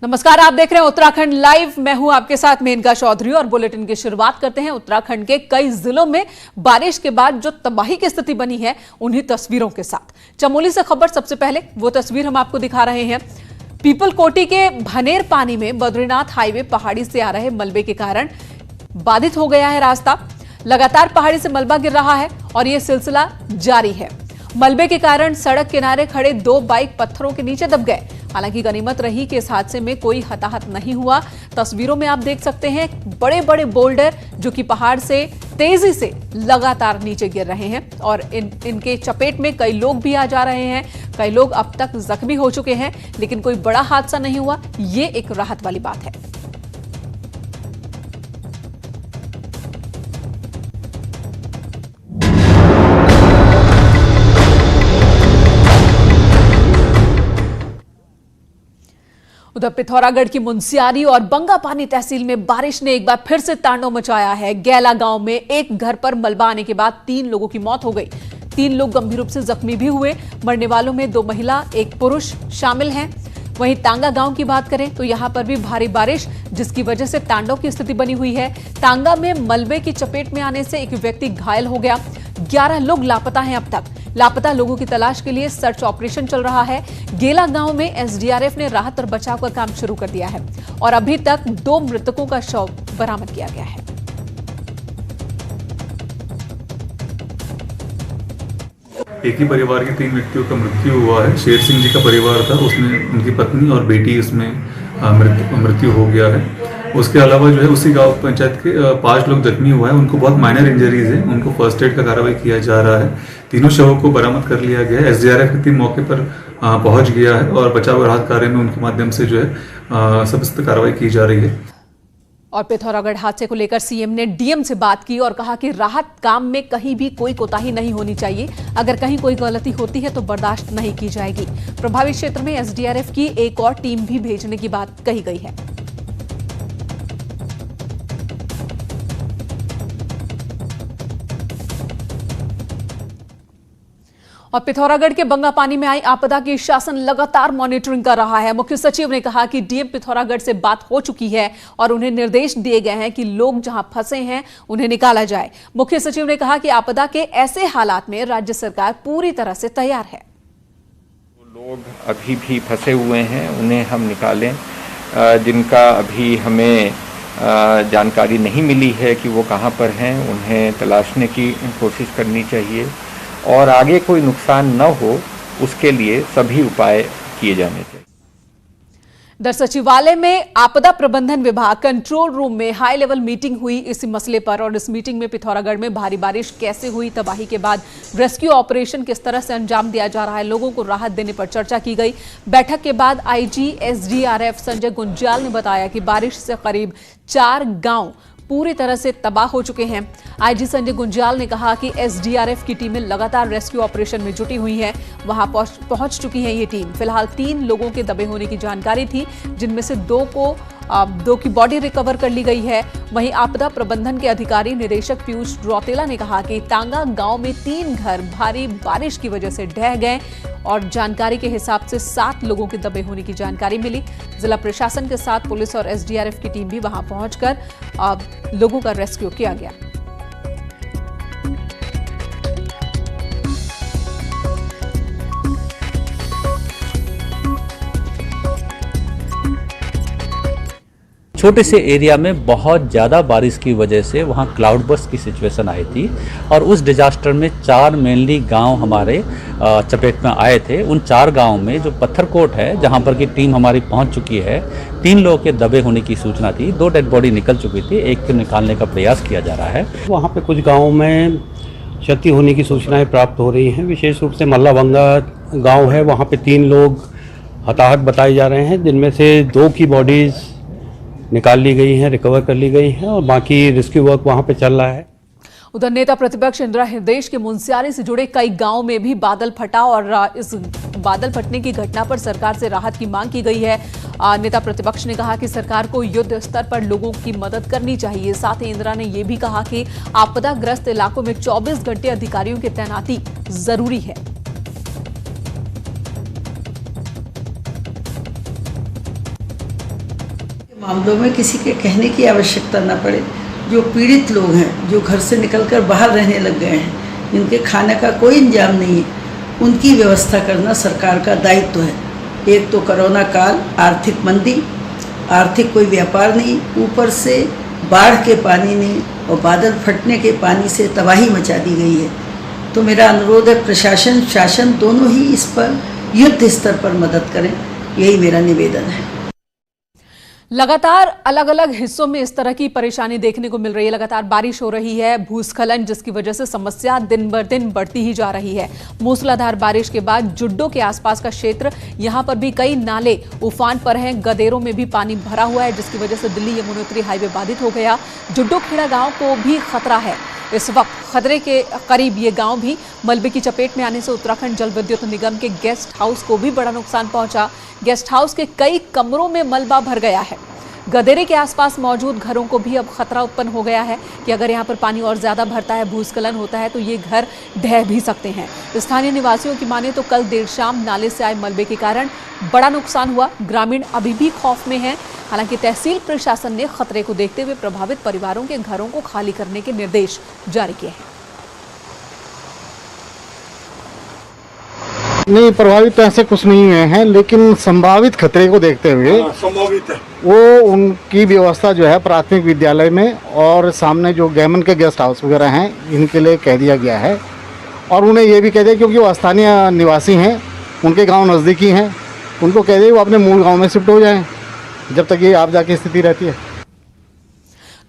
नमस्कार, आप देख रहे हैं उत्तराखंड लाइव। मैं हूं आपके साथ मेनका चौधरी और बुलेटिन की शुरुआत करते हैं उत्तराखंड के कई जिलों में बारिश के बाद जो तबाही की स्थिति बनी है उन्हीं तस्वीरों के साथ। चमोली से खबर सबसे पहले, वो तस्वीर हम आपको दिखा रहे हैं। पीपलकोटी के भनेर पानी में बद्रीनाथ हाईवे पहाड़ी से आ रहे मलबे के कारण बाधित हो गया है रास्ता। लगातार पहाड़ी से मलबा गिर रहा है और यह सिलसिला जारी है। मलबे के कारण सड़क किनारे खड़े 2 बाइक पत्थरों के नीचे दब गए। हालांकि गनीमत रही कि इस हादसे में कोई हताहत नहीं हुआ। तस्वीरों में आप देख सकते हैं बड़े बड़े बोल्डर जो कि पहाड़ से तेजी से लगातार नीचे गिर रहे हैं और इनके चपेट में कई लोग भी आ जा रहे हैं। कई लोग अब तक जख्मी हो चुके हैं, लेकिन कोई बड़ा हादसा नहीं हुआ। ये एक राहत वाली बात है। उधर पिथौरागढ़ की मुनस्यारी और बंगापानी तहसील में बारिश ने एक बार फिर से तांडव मचाया है। गैला गांव में एक घर पर मलबा आने के बाद 3 लोगों की मौत हो गई। 3 लोग गंभीर रूप से जख्मी भी हुए। मरने वालों में 2 महिला 1 पुरुष शामिल हैं। वहीं तांगा गांव की बात करें तो यहां पर भी भारी बारिश, जिसकी वजह से तांडव की स्थिति बनी हुई है। तांगा में मलबे की चपेट में आने से एक व्यक्ति घायल हो गया। 11 लोग लापता हैं अब तक। लापता लोगों की तलाश के लिए सर्च ऑपरेशन चल रहा है। गेला गांव में एसडीआरएफ ने राहत और बचाव का काम शुरू कर दिया है और अभी तक 2 मृतकों का शव बरामद किया गया है। एक ही परिवार के 3 व्यक्तियों का मृत्यु हुआ है। शेर सिंह जी का परिवार था, उसमें उनकी पत्नी और बेटी इसमें मृत्यु हो गया है। उसके अलावा जो है उसी गांव पंचायत के 5 लोग जख्मी हुए हैं। उनको बहुत माइनर इंजरीज है। उनको फर्स्ट एड का कार्रवाई किया जा रहा है। तीनों शवों को बरामद कर लिया गया है। एसडीआरएफ की टीम मौके पर पहुंच गया है और बचाव और राहत कार्य में उनके माध्यम से जो है सख्त कार्रवाई की जा रही है। और पिथौरागढ़ हादसे को लेकर सीएम ने डीएम से बात की और कहा कि राहत काम में कहीं भी कोई कोताही नहीं होनी चाहिए। अगर कहीं कोई गलती होती है तो बर्दाश्त नहीं की जाएगी। प्रभावित क्षेत्र में एसडीआरएफ की एक और टीम भी भेजने की बात कही गई है। और पिथौरागढ़ के बंगापानी में आई आपदा की शासन लगातार मॉनिटरिंग कर रहा है। मुख्य सचिव ने कहा कि डीएम पिथौरागढ़ से बात हो चुकी है और उन्हें निर्देश दिए गए हैं कि लोग जहां फंसे हैं उन्हें निकाला जाए। मुख्य सचिव ने कहा कि आपदा के ऐसे हालात में राज्य सरकार पूरी तरह से तैयार है। लोग अभी भी फंसे हुए हैं, उन्हें हम निकालें। जिनका अभी हमें जानकारी नहीं मिली है कि वो कहां पर हैं, उन्हें तलाशने की कोशिश करनी चाहिए और आगे कोई नुकसान न हो उसके लिए सभी उपाय किए जाने चाहिए। दर सचिवालय में आपदा प्रबंधन विभाग कंट्रोल रूम में हाई लेवल मीटिंग हुई इसी मसले पर और इस मीटिंग में पिथौरागढ़ में भारी बारिश कैसे हुई, तबाही के बाद रेस्क्यू ऑपरेशन किस तरह से अंजाम दिया जा रहा है, लोगों को राहत देने पर चर्चा की गई। बैठक के बाद आईजी एसडीआरएफ संजय गुंज्याल ने बताया कि बारिश से करीब 4 गांव पूरी तरह से तबाह हो चुके हैं। आईजी संजय गुंज्याल ने कहा कि एसडीआरएफ की टीमें लगातार रेस्क्यू ऑपरेशन में जुटी हुई हैं। वहां पहुंच चुकी है ये टीम। फिलहाल 3 लोगों के दबे होने की जानकारी थी, जिनमें से 2 की बॉडी रिकवर कर ली गई है। वहीं आपदा प्रबंधन के अधिकारी निदेशक पीयूष रौतेला ने कहा कि तांगा गांव में 3 घर भारी बारिश की वजह से ढह गए और जानकारी के हिसाब से 7 लोगों के दबे होने की जानकारी मिली। जिला प्रशासन के साथ पुलिस और एसडीआरएफ की टीम भी वहां पहुंचकर लोगों का रेस्क्यू किया गया। छोटे से एरिया में बहुत ज़्यादा बारिश की वजह से वहाँ क्लाउड बर्स्ट की सिचुएशन आई थी और उस डिजास्टर में 4 मेनली गांव हमारे चपेट में आए थे। उन 4 गांव में जो पत्थरकोट है, जहां पर की टीम हमारी पहुंच चुकी है, 3 लोगों के दबे होने की सूचना थी। 2 डेड बॉडी निकल चुकी थी, एक को निकालने का प्रयास किया जा रहा है। वहाँ पे कुछ गाँव में क्षति होने की सूचनाएँ प्राप्त हो रही हैं। विशेष रूप से मल्लाबंगा गाँव है, वहाँ पर 3 लोग हताहत बताए जा रहे हैं, जिनमें से 2 की बॉडीज़ निकाल ली गई हैं, रिकवर कर ली गई हैं और बाकी रेस्क्यू वर्क वहां पे चल रहा है। उधर नेता प्रतिपक्ष इंदिरा हृदयेश के मुनस्यारी से जुड़े कई गांव में भी बादल फटा और इस बादल फटने की घटना पर सरकार से राहत की मांग की गई है। नेता प्रतिपक्ष ने कहा कि सरकार को युद्ध स्तर पर लोगों की मदद करनी चाहिए। साथ ही इंदिरा ने यह भी कहा कि आपदाग्रस्त इलाकों में 24 घंटे अधिकारियों की तैनाती जरूरी है। मामलों में किसी के कहने की आवश्यकता न पड़े। जो पीड़ित लोग हैं, जो घर से निकलकर बाहर रहने लग गए हैं, जिनके खाने का कोई इंतजाम नहीं है, उनकी व्यवस्था करना सरकार का दायित्व है। एक तो कोरोना काल, आर्थिक मंदी, आर्थिक कोई व्यापार नहीं, ऊपर से बाढ़ के पानी ने और बादल फटने के पानी से तबाही मचा दी गई है। तो मेरा अनुरोध है प्रशासन शासन दोनों ही इस पर युद्ध स्तर पर मदद करें, यही मेरा निवेदन है। लगातार अलग अलग हिस्सों में इस तरह की परेशानी देखने को मिल रही है। लगातार बारिश हो रही है, भूस्खलन, जिसकी वजह से समस्या दिन ब दिन बढ़ती ही जा रही है। मूसलाधार बारिश के बाद जुड्डो के आसपास का क्षेत्र, यहां पर भी कई नाले उफान पर हैं। गदेरों में भी पानी भरा हुआ है, जिसकी वजह से दिल्ली यमुनोत्री हाईवे बाधित हो गया। जुड्डो खेड़ा गांव को भी खतरा है। इस वक्त खतरे के करीब ये गांव भी मलबे की चपेट में आने से उत्तराखंड जल विद्युत निगम के गेस्ट हाउस को भी बड़ा नुकसान पहुंचा। गेस्ट हाउस के कई कमरों में मलबा भर गया है। गदेरे के आसपास मौजूद घरों को भी अब खतरा उत्पन्न हो गया है कि अगर यहाँ पर पानी और ज्यादा भरता है, भूस्खलन होता है, तो ये घर ढह भी सकते हैं। स्थानीय निवासियों की माने तो कल देर शाम नाले से आए मलबे के कारण बड़ा नुकसान हुआ। ग्रामीण अभी भी खौफ में हैं। हालांकि तहसील प्रशासन ने खतरे को देखते हुए प्रभावित परिवारों के घरों को खाली करने के निर्देश जारी किए हैं। नहीं, प्रभावित तो ऐसे कुछ नहीं हुए हैं, लेकिन संभावित खतरे को देखते हुए संभावित है वो उनकी व्यवस्था जो है प्राथमिक विद्यालय में और सामने जो गैमन के गेस्ट हाउस वगैरह हैं, इनके लिए कह दिया गया है। और उन्हें ये भी कह दिया, क्योंकि वो स्थानीय निवासी हैं, उनके गांव नज़दीकी हैं, उनको कह दिया वो अपने मूल गांव में शिफ्ट हो जाएं जब तक ये आपदा की स्थिति रहती है।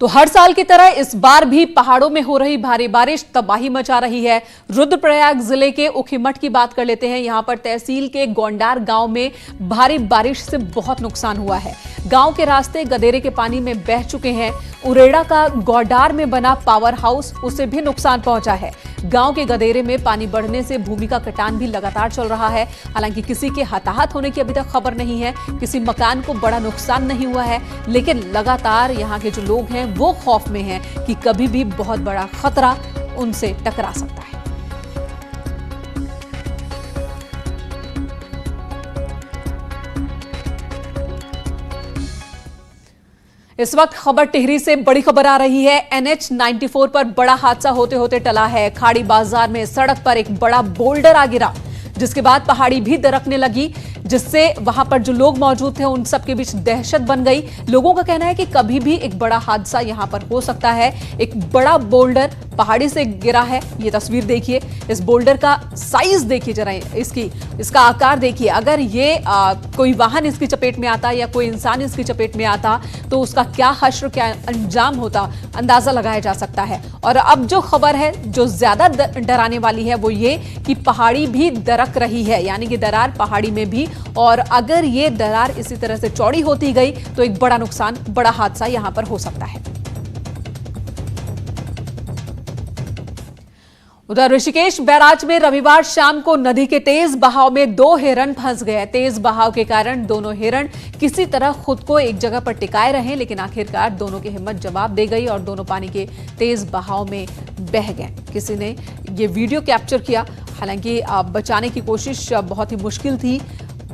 तो हर साल की तरह इस बार भी पहाड़ों में हो रही भारी बारिश तबाही मचा रही है। रुद्रप्रयाग जिले के उखीमठ की बात कर लेते हैं। यहां पर तहसील के गोंडार गांव में भारी बारिश से बहुत नुकसान हुआ है। गांव के रास्ते गदेरे के पानी में बह चुके हैं। उरेड़ा का गोंडार में बना पावर हाउस, उसे भी नुकसान पहुंचा है। गांव के गदेरे में पानी बढ़ने से भूमि का कटान भी लगातार चल रहा है। हालांकि किसी के हताहत होने की अभी तक खबर नहीं है, किसी मकान को बड़ा नुकसान नहीं हुआ है, लेकिन लगातार यहां के जो लोग हैं वो खौफ में हैं कि कभी भी बहुत बड़ा खतरा उनसे टकरा सकता है। इस वक्त खबर टिहरी से बड़ी खबर आ रही है। NH 94 पर बड़ा हादसा होते होते टला है। खाड़ी बाजार में सड़क पर एक बड़ा बोल्डर आ गिरा, जिसके बाद पहाड़ी भी दरकने लगी, जिससे वहां पर जो लोग मौजूद थे उन सबके बीच दहशत बन गई। लोगों का कहना है कि कभी भी एक बड़ा हादसा यहां पर हो सकता है। एक बड़ा बोल्डर पहाड़ी से गिरा है। ये तस्वीर देखिए, इस बोल्डर का साइज देखिए जरा, इसका आकार देखिए। अगर ये कोई वाहन इसकी चपेट में आता या कोई इंसान इसकी चपेट में आता तो उसका क्या हश्र, क्या अंजाम होता, अंदाजा लगाया जा सकता है। और अब जो खबर है जो ज्यादा डराने वाली है वो ये कि पहाड़ी भी दरक रही है, यानी कि दरार पहाड़ी में भी। और अगर ये दरार इसी तरह से चौड़ी होती गई तो एक बड़ा नुकसान, बड़ा हादसा यहां पर हो सकता है। उधर ऋषिकेश बैराज में रविवार शाम को नदी के तेज बहाव में 2 हिरण फंस गए। तेज बहाव के कारण दोनों हिरण किसी तरह खुद को एक जगह पर टिकाए रहे, लेकिन आखिरकार दोनों की हिम्मत जवाब दे गई और दोनों पानी के तेज बहाव में बह गए। किसी ने ये वीडियो कैप्चर किया। हालांकि बचाने की कोशिश बहुत ही मुश्किल थी।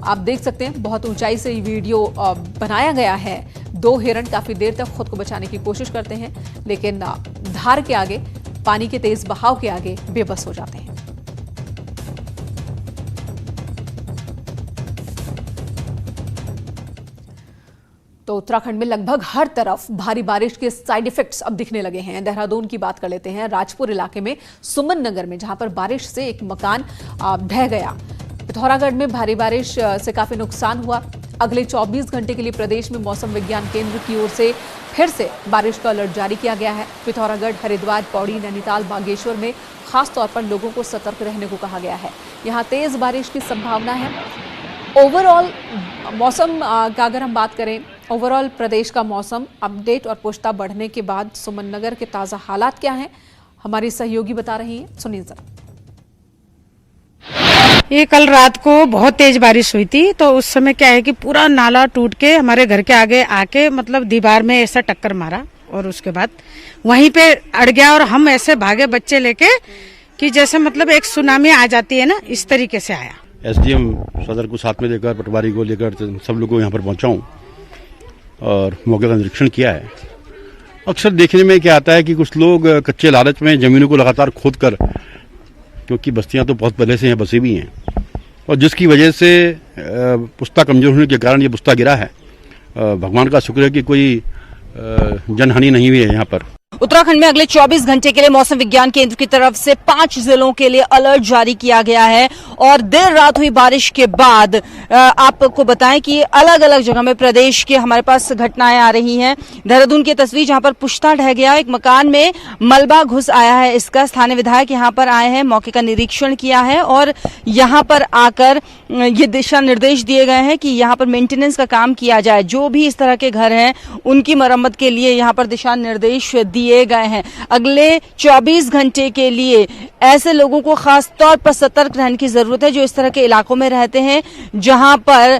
आप देख सकते हैं बहुत ऊंचाई से ये वीडियो बनाया गया है। 2 हिरण काफी देर तक खुद को बचाने की कोशिश करते हैं, लेकिन धार के आगे, पानी के तेज बहाव के आगे बेबस हो जाते हैं। तो उत्तराखंड में लगभग हर तरफ भारी बारिश के साइड इफेक्ट्स अब दिखने लगे हैं। देहरादून की बात कर लेते हैं। राजपुर इलाके में सुमन नगर में, जहां पर बारिश से एक मकान ढह गया। पिथौरागढ़ में भारी बारिश से काफी नुकसान हुआ। अगले 24 घंटे के लिए प्रदेश में मौसम विज्ञान केंद्र की ओर से फिर से बारिश का अलर्ट जारी किया गया है। पिथौरागढ़, हरिद्वार, पौड़ी, नैनीताल, बागेश्वर में खास तौर पर लोगों को सतर्क रहने को कहा गया है। यहां तेज बारिश की संभावना है। ओवरऑल मौसम का अगर हम बात करें, ओवरऑल प्रदेश का मौसम अपडेट और पुष्टता बढ़ने के बाद सुमन नगर के ताजा हालात क्या हैं, हमारी सहयोगी बता रही हैं, सुनिए जरा। ये कल रात को बहुत तेज बारिश हुई थी, तो उस समय क्या है कि पूरा नाला टूट के हमारे घर के आगे आके मतलब दीवार में ऐसा टक्कर मारा और उसके बाद वहीं पे अड़ गया और हम ऐसे भागे बच्चे लेके कि जैसे मतलब एक सुनामी आ जाती है ना, इस तरीके से आया। SDM सदर को साथ में लेकर, पटवारी को लेकर सब लोग को यहाँ पर पहुँचाऊँ और मौके का निरीक्षण किया है। अक्सर देखने में क्या आता है कि कुछ लोग कच्चे लालच में ज़मीनों को लगातार खोद कर, क्योंकि बस्तियां तो बहुत पहले से यहाँ बसी हुई हैं, और जिसकी वजह से पुस्ता कमज़ोर होने के कारण ये पुस्ता गिरा है। भगवान का शुक्र है कि कोई जनहानि नहीं हुई है यहाँ पर। उत्तराखंड में अगले 24 घंटे के लिए मौसम विज्ञान केंद्र की तरफ से 5 जिलों के लिए अलर्ट जारी किया गया है और देर रात हुई बारिश के बाद आपको बताएं कि अलग अलग जगह में प्रदेश के हमारे पास घटनाएं आ रही हैं। देहरादून की तस्वीर जहां पर पुश्ता ढह गया, एक मकान में मलबा घुस आया है। इसका स्थानीय विधायक यहां पर आए हैं, मौके का निरीक्षण किया है और यहां पर आकर ये दिशा निर्देश दिए गए हैं कि यहां पर मेंटेनेंस का काम किया जाए। जो भी इस तरह के घर हैं उनकी मरम्मत के लिए यहां पर दिशा निर्देश दिए गए हैं। अगले 24 घंटे के लिए ऐसे लोगों को खास तौर पर सतर्क रहने की जरूरत है जो इस तरह के इलाकों में रहते हैं जहां पर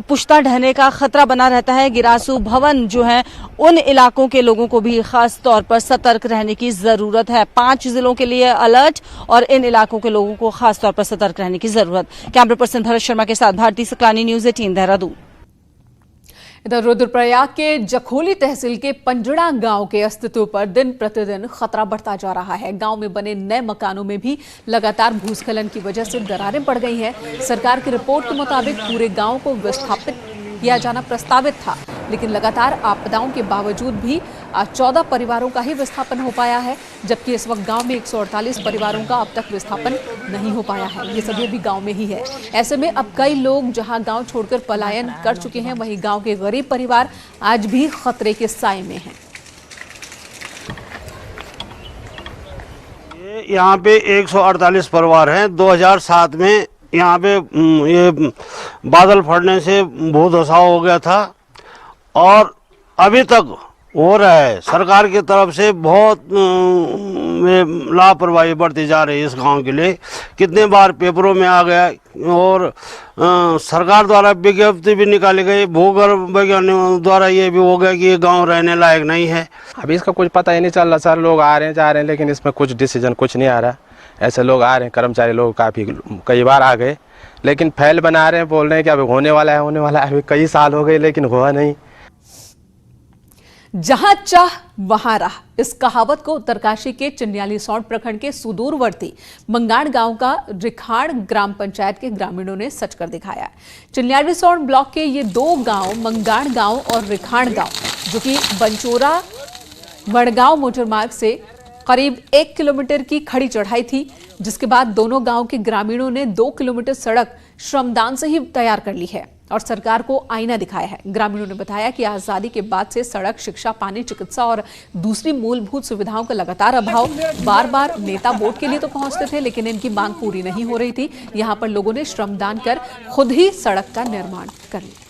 पुश्ता ढहने का खतरा बना रहता है। गिरासू भवन जो है उन इलाकों के लोगों को भी खास तौर पर सतर्क रहने की जरूरत है। 5 जिलों के लिए अलर्ट और इन इलाकों के लोगों को खास तौर पर सतर्क रहने की जरूरत। कैमरा पर्सन भरत शर्मा के साथ भारती सकलानी, न्यूज़ 18 देहरादून। इधर रुद्रप्रयाग के जखोली तहसील के पंजड़ा गांव के अस्तित्व पर दिन प्रतिदिन खतरा बढ़ता जा रहा है। गांव में बने नए मकानों में भी लगातार भूस्खलन की वजह से दरारें पड़ गई हैं। सरकार की रिपोर्ट के मुताबिक पूरे गांव को विस्थापित किया जाना प्रस्तावित था, लेकिन लगातार आपदाओं के बावजूद भी 14 परिवारों का ही विस्थापन हो पाया है, जबकि इस वक्त गांव में 148 परिवारों का अब तक विस्थापन नहीं हो पाया है। ये सभी भी गांव में ही है। ऐसे में अब कई लोग जहां गांव छोड़कर पलायन कर चुके हैं, वहीं गांव के गरीब परिवार आज भी खतरे के साए में हैं। यहाँ पे 148 परिवार हैं। 2007 में यहाँ पे ये बादल फटने से बहुत धसाव हो गया था और अभी तक हो रहा है। सरकार की तरफ से बहुत लापरवाही बढ़ती जा रही है इस गांव के लिए। कितने बार पेपरों में आ गया और सरकार द्वारा विज्ञप्ति भी निकाली गई, भूगर्भ वैज्ञानिकों द्वारा ये भी हो गया कि ये गांव रहने लायक नहीं है। अभी इसका कुछ पता ही नहीं चल रहा सर। लोग आ रहे हैं जा रहे हैं, लेकिन इसमें कुछ डिसीजन कुछ नहीं आ रहा। ऐसे लोग आ रहे हैं, कर्मचारी लोग काफ़ी कई बार आ गए, लेकिन फैल बना रहे हैं, बोल रहे हैं कि अभी होने वाला है होने वाला है। अभी कई साल हो गए लेकिन हुआ नहीं। जहां चाह वहां राह, इस कहावत को उत्तरकाशी के चिन्यालीसौड़ प्रखंड के सुदूरवर्ती मंगाण गांव का रिखाड़ ग्राम पंचायत के ग्रामीणों ने सच कर दिखाया। चिन्यालीसौड़ ब्लॉक के ये 2 गांव मंगाण गांव और रिखाड़ गांव, जो कि बंचोरा वड़गांव मोटरमार्ग से करीब 1 किलोमीटर की खड़ी चढ़ाई थी, जिसके बाद दोनों गांव के ग्रामीणों ने 2 किलोमीटर सड़क श्रमदान से ही तैयार कर ली है और सरकार को आईना दिखाया है। ग्रामीणों ने बताया कि आजादी के बाद से सड़क, शिक्षा, पानी, चिकित्सा और दूसरी मूलभूत सुविधाओं का लगातार अभाव। बार बार नेता वोट के लिए तो पहुंचते थे, लेकिन इनकी मांग पूरी नहीं हो रही थी। यहां पर लोगों ने श्रमदान कर खुद ही सड़क का निर्माण कर लिया।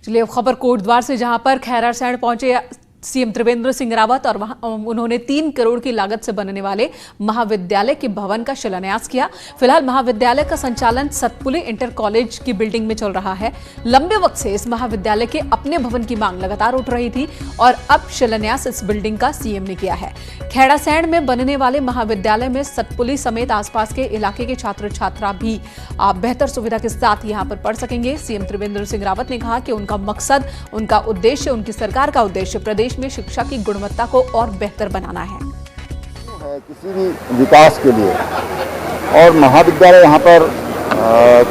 चलिए अब खबर कोटद्वार से, जहां पर खैरासैंण पहुंचे सीएम त्रिवेंद्र सिंह रावत और वहां उन्होंने 3 करोड़ की लागत से बनने वाले महाविद्यालय के भवन का शिलान्यास किया। फिलहाल महाविद्यालय का संचालन सतपुली इंटर कॉलेज की बिल्डिंग में चल रहा है। लंबे वक्त से इस महाविद्यालय के अपने भवन की मांग लगातार उठ रही थी और अब शिलान्यास इस बिल्डिंग का सीएम ने किया है। खैरासैंण में बनने वाले महाविद्यालय में सतपुली समेत आसपास के इलाके के छात्र छात्रा भी बेहतर सुविधा के साथ यहाँ पर पढ़ सकेंगे। सीएम त्रिवेंद्र सिंह रावत ने कहा कि उनका मकसद, उनका उद्देश्य, उनकी सरकार का उद्देश्य प्रदेश में शिक्षा की गुणवत्ता को और बेहतर बनाना है। किसी भी विकास के लिए, और महाविद्यालय यहाँ पर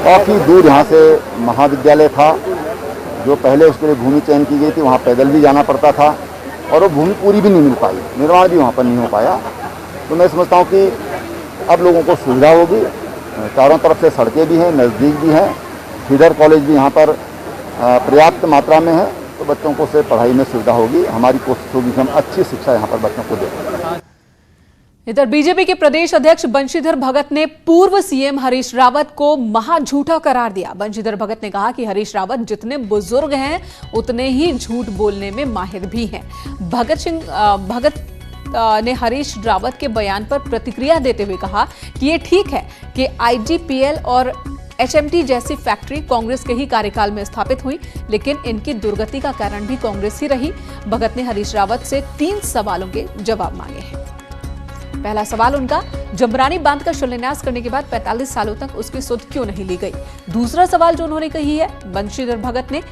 काफ़ी दूर यहाँ से महाविद्यालय था, जो पहले उसके लिए भूमि चयन की गई थी, वहाँ पैदल भी जाना पड़ता था और वो भूमि पूरी भी नहीं मिल पाई, निर्माण भी वहाँ पर नहीं हो पाया। तो मैं समझता हूँ कि अब लोगों को सुविधा होगी। चारों तरफ से सड़कें भी हैं, नज़दीक भी हैं, फीडर कॉलेज भी यहाँ पर पर्याप्त मात्रा में है, तो बच्चों को से पढ़ाई में सुविधा होगी। हमारी कोशिश होगी कि हम अच्छी शिक्षा यहाँ पर बच्चों को दें। इधर बीजेपी के प्रदेश अध्यक्ष बंशीधर भगत ने पूर्व सीएम हरीश रावत को महाझूठा करार दिया। बंशीधर भगत ने कहा कि हरीश रावत जितने बुजुर्ग हैं उतने ही झूठ बोलने में माहिर भी हैं। भगत ने हरीश रावत के बयान पर प्रतिक्रिया देते हुए कहा कि ये ठीक है कि आईजीपीएल और एचएमटी जैसी फैक्ट्री कांग्रेस के ही कार्यकाल में स्थापित हुई, लेकिन इनकी दुर्गति का कारण भी कांग्रेस ही रही। भगत ने हरीश रावत से 3 सवालों के जवाब मांगे हैं। पहला सवाल उनका, जमरानी बांध का शिलान्यास करने के बाद 45 सालों तक उसकी सुध क्यों नहीं ली गई। दूसरा सवाल जो उन्होंने कही है, बंशीधर भगत ने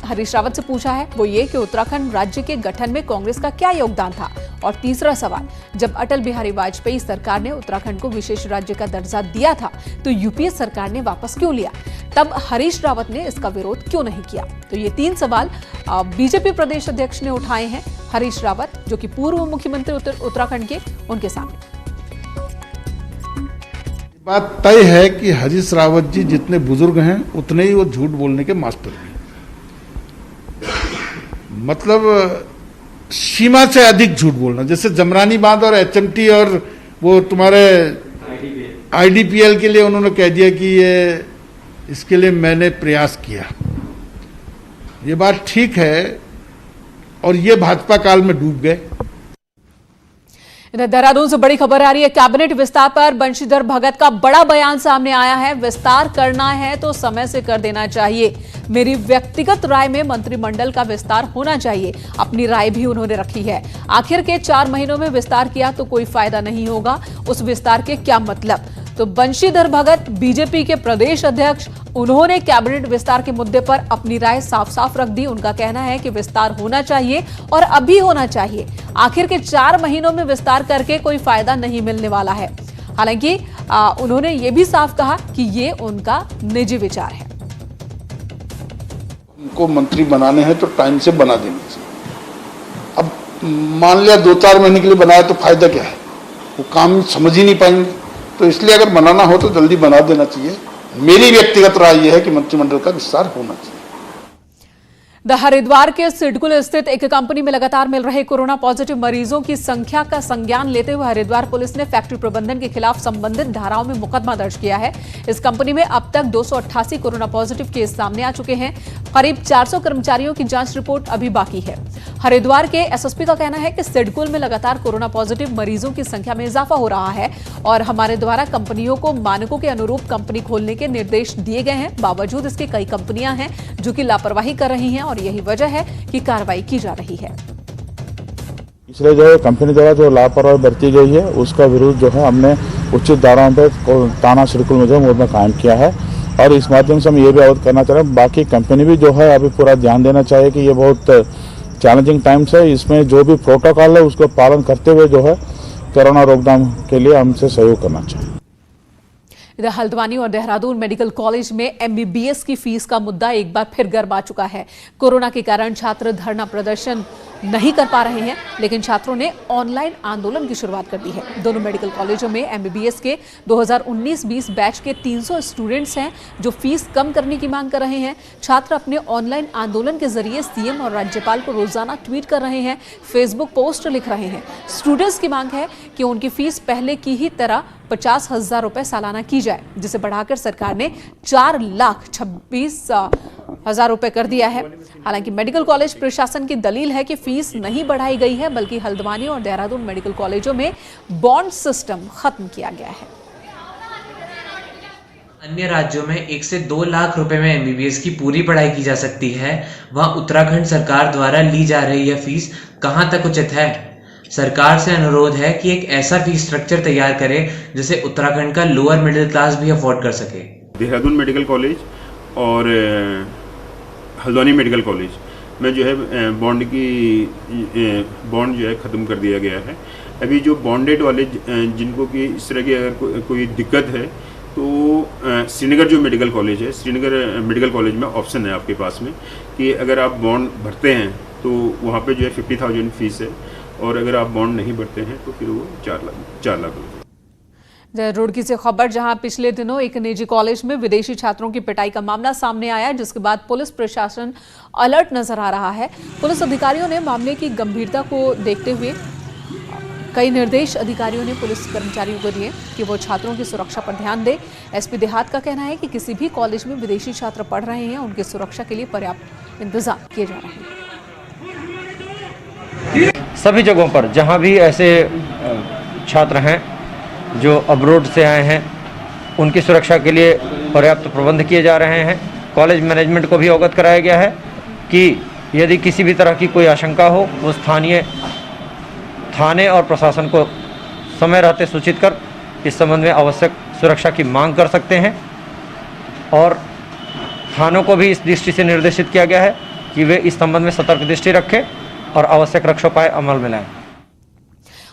हरीश रावत से पूछा है, वो ये कि उत्तराखंड राज्य के गठन में कांग्रेस का क्या योगदान था। और तीसरा सवाल, जब अटल बिहारी वाजपेयी सरकार ने उत्तराखंड को विशेष राज्य का दर्जा दिया था तो यूपीए सरकार ने वापस क्यों लिया, तब हरीश रावत ने इसका विरोध क्यों नहीं किया। तो ये 3 सवाल बीजेपी प्रदेश अध्यक्ष ने उठाए हैं हरीश रावत, जो कि पूर्व मुख्यमंत्री उत्तराखंड के, उनके सामने। बात तय है कि हरीश रावत जी जितने बुजुर्ग हैं उतने ही वो झूठ बोलने के मास्टर हैं। मतलब सीमा से अधिक झूठ बोलना, जैसे जमरानी बांध और एचएमटी और वो तुम्हारे आईडीपीएल के लिए उन्होंने कह दिया कि ये इसके लिए मैंने प्रयास किया। ये बात ठीक है और ये भाजपा काल में डूब गए। इधर देहरादून से बड़ी खबर आ रही है, कैबिनेट विस्तार पर बंशीधर भगत का बड़ा बयान सामने आया है। विस्तार करना है तो समय से कर देना चाहिए। मेरी व्यक्तिगत राय में मंत्रिमंडल का विस्तार होना चाहिए, अपनी राय भी उन्होंने रखी है। आखिर के 4 महीनों में विस्तार किया तो कोई फायदा नहीं होगा, उस विस्तार के क्या मतलब। तो बंशीधर भगत बीजेपी के प्रदेश अध्यक्ष, उन्होंने कैबिनेट विस्तार के मुद्दे पर अपनी राय साफ साफ रख दी। उनका कहना है कि विस्तार होना चाहिए और अभी होना चाहिए। आखिर के 4 महीनों में विस्तार करके कोई फायदा नहीं मिलने वाला है। हालांकि उन्होंने ये भी साफ कहा कि ये उनका निजी विचार है। उनको मंत्री बनाने हैं तो टाइम से बना देना चाहिए। अब मान लिया 2-4 महीने के लिए बनाया तो फायदा क्या है, वो काम समझ ही नहीं पाएंगे। तो इसलिए अगर बनाना हो तो जल्दी बना देना चाहिए। मेरी व्यक्तिगत राय यह है कि मंत्रिमंडल का विस्तार होना चाहिए। हरिद्वार के सिडकुल स्थित एक कंपनी में लगातार मिल रहे कोरोना पॉजिटिव मरीजों की संख्या का संज्ञान लेते हुए हरिद्वार पुलिस ने फैक्ट्री प्रबंधन के खिलाफ संबंधित धाराओं में मुकदमा दर्ज किया है। इस कंपनी में अब तक 288 कोरोना पॉजिटिव केस सामने आ चुके हैं। करीब 400 कर्मचारियों की जांच रिपोर्ट अभी बाकी है। हरिद्वार के एसएसपी का कहना है कि सिडकुल में लगातार कोरोना पॉजिटिव मरीजों की संख्या में इजाफा हो रहा है और हमारे द्वारा कंपनियों को मानकों के अनुरूप कंपनी खोलने के निर्देश दिए गए हैं। बावजूद इसके कई कंपनियां हैं जो कि लापरवाही कर रही हैं और यही वजह है कि कार्रवाई की जा रही है। इसलिए जो है कंपनी द्वारा जो लापरवाही बरती गई है उसका विरुद्ध जो है हमने उचित धाराओं पर थाना सिडकुल में जो मुकदमा कायम किया है और इस माध्यम से हम ये भी अवगत करना चाह रहे हैं बाकी कंपनी भी जो है अभी पूरा ध्यान देना चाहिए कि ये बहुत चैलेंजिंग टाइम्स है। इसमें जो भी प्रोटोकॉल है उसको पालन करते हुए जो है कोरोना रोकथाम के लिए हमसे सहयोग करना चाहिए। इधर हल्द्वानी और देहरादून मेडिकल कॉलेज में एमबीबीएस की फीस का मुद्दा एक बार फिर गर्म आ चुका है। कोरोना के कारण छात्र धरना प्रदर्शन नहीं कर पा रहे हैं, लेकिन छात्रों ने ऑनलाइन आंदोलन की शुरुआत कर दी है। दोनों मेडिकल कॉलेजों में एमबीबीएस के 2019-20 बैच के 300 स्टूडेंट्स हैं जो फीस कम करने की मांग कर रहे हैं। छात्र अपने ऑनलाइन आंदोलन के जरिए सीएम और राज्यपाल को रोजाना ट्वीट कर रहे हैं, फेसबुक पोस्ट लिख रहे हैं। स्टूडेंट्स की मांग है कि उनकी फीस पहले की ही तरह 50,000 रुपए सालाना की जाए, जिसे बढ़ाकर सरकार ने 4,26,000 रुपए कर दिया है। हालांकि मेडिकल कॉलेज प्रशासन की दलील है कि फीस नहीं बढ़ाई गई है, बल्कि हल्द्वानी और देहरादून मेडिकल कॉलेजों में बॉन्ड सिस्टम खत्म किया गया है। अन्य राज्यों में 1 से 2 लाख रुपए में एमबीबीएस की पूरी पढ़ाई की जा सकती है, वहां उत्तराखंड सरकार द्वारा ली जा रही यह फीस कहां तक उचित है। सरकार से अनुरोध है कि एक ऐसा फीस स्ट्रक्चर तैयार करे जिसे उत्तराखंड का लोअर मिडिल क्लास भी अफोर्ड कर सके। देहरादून मेडिकल कॉलेज और हल्द्वानी मेडिकल कॉलेज में जो है बॉन्ड जो है ख़त्म कर दिया गया है। अभी जो बॉन्डेड वाले जिनको कि इस तरह की अगर कोई दिक्कत है तो श्रीनगर जो मेडिकल कॉलेज है, श्रीनगर मेडिकल कॉलेज में ऑप्शन है आपके पास में कि अगर आप बॉन्ड भरते हैं तो वहाँ पे जो है 50,000 फीस है और अगर आप बॉन्ड नहीं भरते हैं तो फिर वो 4 लाख रुपये। रुड़की से खबर, जहां पिछले दिनों एक निजी कॉलेज में विदेशी छात्रों की पिटाई का मामला सामने आया, जिसके बाद पुलिस प्रशासन अलर्ट नजर आ रहा है। पुलिस अधिकारियों ने मामले की गंभीरता को देखते हुए कई निर्देश अधिकारियों ने पुलिस कर्मचारियों को दिए कि वो छात्रों की सुरक्षा पर ध्यान दें। एसपी देहात का कहना है कि किसी भी कॉलेज में विदेशी छात्र पढ़ रहे हैं, उनकी सुरक्षा के लिए पर्याप्त इंतजाम किए जा रहे हैं। सभी जगहों पर जहां भी ऐसे छात्र हैं जो अब्रोड से आए हैं, उनकी सुरक्षा के लिए पर्याप्त प्रबंध किए जा रहे हैं। कॉलेज मैनेजमेंट को भी अवगत कराया गया है कि यदि किसी भी तरह की कोई आशंका हो वो स्थानीय थाने और प्रशासन को समय रहते सूचित कर इस संबंध में आवश्यक सुरक्षा की मांग कर सकते हैं और थानों को भी इस दृष्टि से निर्देशित किया गया है कि वे इस संबंध में सतर्क दृष्टि रखें और आवश्यक रक्षोपाय अमल में लाएं।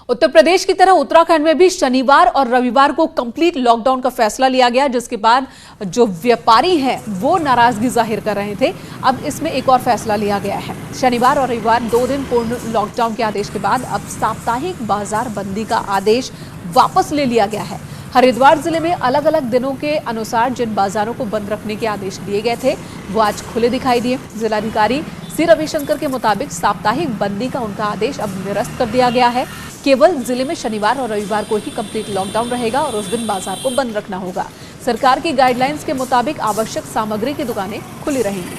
उत्तर प्रदेश की तरह उत्तराखंड में भी शनिवार और रविवार को कंप्लीट लॉकडाउन का फैसला लिया गया, जिसके बाद जो व्यापारी हैं वो नाराजगी जाहिर कर रहे थे। अब इसमें एक और फैसला लिया गया है। शनिवार और रविवार 2 दिन पूर्ण लॉकडाउन के आदेश के बाद अब साप्ताहिक बाजार बंदी का आदेश वापस ले लिया गया है। हरिद्वार जिले में अलग अलग दिनों के अनुसार जिन बाजारों को बंद रखने के आदेश दिए गए थे वो आज खुले दिखाई दिए। जिलाधिकारी सी रविशंकर के मुताबिक साप्ताहिक बंदी का उनका आदेश अब निरस्त कर दिया गया है। केवल जिले में शनिवार और रविवार को ही कंप्लीट लॉकडाउन रहेगा और उस दिन बाजार को बंद रखना होगा। सरकार की गाइडलाइंस के मुताबिक आवश्यक सामग्री की दुकानें खुली रहेंगी।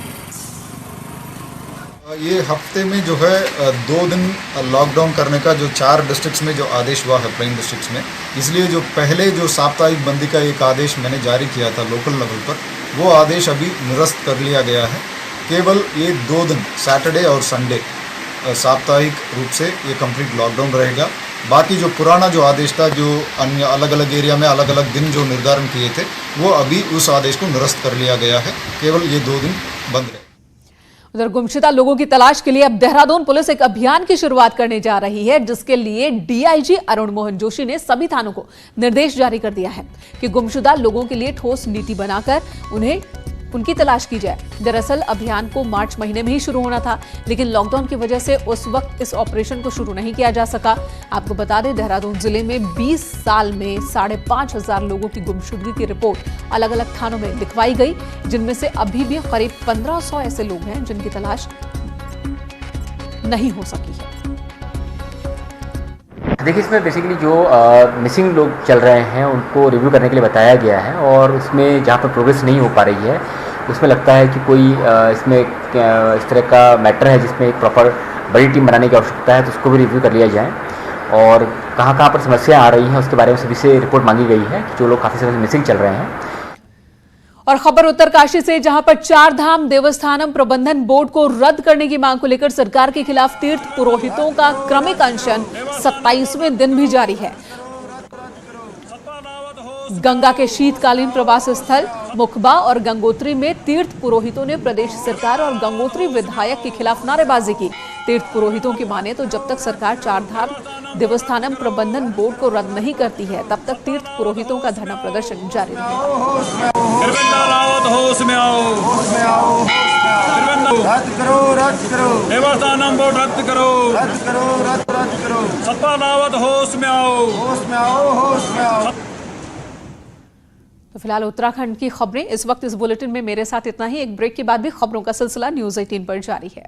ये हफ्ते में जो है 2 दिन लॉकडाउन करने का जो 4 डिस्ट्रिक्ट्स में जो आदेश हुआ है, प्लेन डिस्ट्रिक्ट्स में, इसलिए जो पहले जो साप्ताहिक बंदी का एक आदेश मैंने जारी किया था लोकल लेवल पर, वो आदेश अभी निरस्त कर लिया गया है। केवल ये 2 दिन सैटरडे और संडे साप्ताहिक रूप से ये कंप्लीट लॉकडाउन रहेगा। बाकी जो पुराना जो आदेश था, जो अन्य अलग अलग एरिया में अलग अलग दिन जो निर्धारण किए थे, वो अभी उस आदेश को निरस्त कर लिया गया है। केवल ये 2 दिन बंद रहे। उधर गुमशुदा लोगों की तलाश के लिए अब देहरादून पुलिस एक अभियान की शुरुआत करने जा रही है, जिसके लिए डीआईजी अरुण मोहन जोशी ने सभी थानों को निर्देश जारी कर दिया है कि गुमशुदा लोगों के लिए ठोस नीति बनाकर उन्हें उनकी तलाश की जाए। दरअसल अभियान को मार्च महीने में ही शुरू होना था, लेकिन लॉकडाउन की वजह से उस वक्त इस ऑपरेशन को शुरू नहीं किया जा सका। आपको बता दें, देहरादून जिले में 20 साल में 5,500 लोगों की गुमशुदगी की रिपोर्ट अलग अलग थानों में लिखवाई गई, जिनमें से अभी भी करीब 1500 ऐसे लोग हैं जिनकी तलाश नहीं हो सकी है। देखिए, इसमें बेसिकली जो मिसिंग लोग चल रहे हैं उनको रिव्यू करने के लिए बताया गया है और उसमें जहाँ पर प्रोग्रेस नहीं हो पा रही है उसमें लगता है कि कोई इसमें इस तरह का मैटर है जिसमें एक प्रॉपर बड़ी टीम बनाने की आवश्यकता है, तो उसको भी रिव्यू कर लिया जाए और कहाँ पर समस्या आ रही हैं उसके बारे में सभी से रिपोर्ट मांगी गई है कि जो लोग काफ़ी समय से मिसिंग चल रहे हैं। और खबर उत्तरकाशी से, जहां पर 4 धाम देवस्थानम प्रबंधन बोर्ड को रद्द करने की मांग को लेकर सरकार के खिलाफ तीर्थ पुरोहितों का क्रमिक अनशन 27वें दिन भी जारी है। गंगा के शीतकालीन प्रवास स्थल मुखबा और गंगोत्री में तीर्थ पुरोहितों ने प्रदेश सरकार और गंगोत्री विधायक के खिलाफ नारेबाजी की। तीर्थ पुरोहितों की माने तो जब तक सरकार 4 धाम देवस्थानम प्रबंधन बोर्ड को रद्द नहीं करती है, तब तक तीर्थ पुरोहितों का धरना प्रदर्शन जारी रहेगा। होश में आओ, रद्द करो, रद्द करो, देवस्थानम बोर्ड रद्द करो, रद्द करो, रद्द करो, सपा रावत होश में आओ, होश में आओ, होश में आओ। तो फिलहाल उत्तराखंड की खबरें इस वक्त इस बुलेटिन में मेरे साथ इतना ही। एक ब्रेक के बाद भी खबरों का सिलसिला न्यूज़ 18 पर जारी है।